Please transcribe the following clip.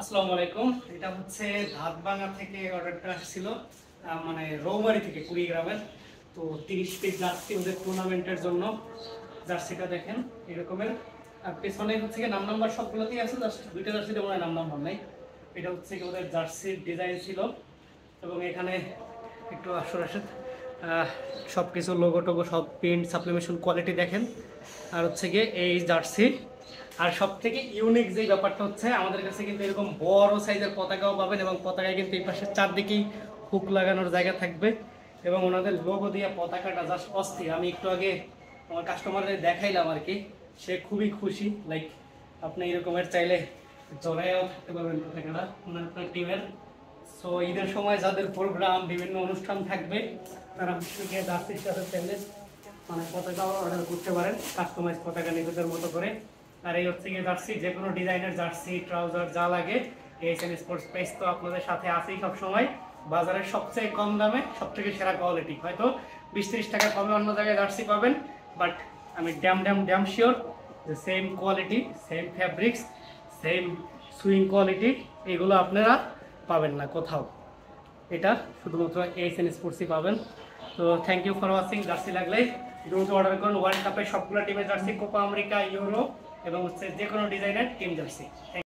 আসসালামু আলাইকুম। এটা হচ্ছে ধাতভাঙ্গা থেকে অর্ডারটা আসছিল, মানে রৌমারী থেকে কুড়িগ্রামের। তো 30 পিস জার্সি ওদের টুর্নামেন্টের জন্য। জার্সিটা দেখেন এরকমের, আর পেছনে হচ্ছে নাম নাম্বার সবগুলোতেই আছে, জাস্ট দুইটা জার্সিতে মনে হয় নাম নাম্বার নাই। এটা হচ্ছে ওদের জার্সির ডিজাইন ছিল, এবং এখানে একটু আসর আসে সব কিছু লোগো টোগো সব প্রিন্ট সাপ্লিমেশন কোয়ালিটি দেখেন। আর হচ্ছে গিয়ে এই জার্সি, আর সব থেকে ইউনিক যে ব্যাপারটা হচ্ছে আমাদের কাছে কিন্তু এরকম বড় সাইজের পতাকাও পাবেন, এবং পতাকায় কিন্তু এই পাশে চারদিকেই হুক লাগানোর জায়গা থাকবে, এবং ওনাদের লোগো দিয়ে পতাকাটা জাস্ট অস্থির। আমি একটু আগে আমার কাস্টমারদের দেখাইলাম আর কি, সে খুবই খুশি। লাইক আপনি এরকমের চাইলে জড়াইয়াও থাকতে পারবেন পতাকাটা ওনার টিমের। সো ঈদের সময় যাদের প্রোগ্রাম বিভিন্ন অনুষ্ঠান থাকবে তারা জার্সির সাথে চাইলে মানে পতাকা অর্ডার করতে পারেন, কাস্টমাইজ পতাকা নিজেদের মতো করে। আর এই হচ্ছে গিয়ে জার্সি, যে কোনো ডিজাইনের জার্সি ট্রাউজার যা লাগে এইচএন স্পোর্টস পেজ তো আপনাদের সাথে আছেই সব সময়। বাজারের সবচেয়ে কম দামে সবথেকে সেরা কোয়ালিটি, হয়তো 20-30 টাকা কমে অন্য জায়গায় জার্সি পাবেন, বাট আমি ড্যাম শিওর যে same quality, same fabrics, same swing quality এগুলো আপনারা পাবেন না কোথাও। এটা শুধুমাত্র এইচএন স্পোর্টসই পাবেন। তো thank you for watching. Jersey লাগলে দ্রুত অর্ডার করুন। ওয়ার্ল্ড কাপের সবগুলো টিমের জার্সি, কোপা আমেরিকা, ইউরো এবং হচ্ছে যে কোনো ডিজাইনের টিম জার্সি।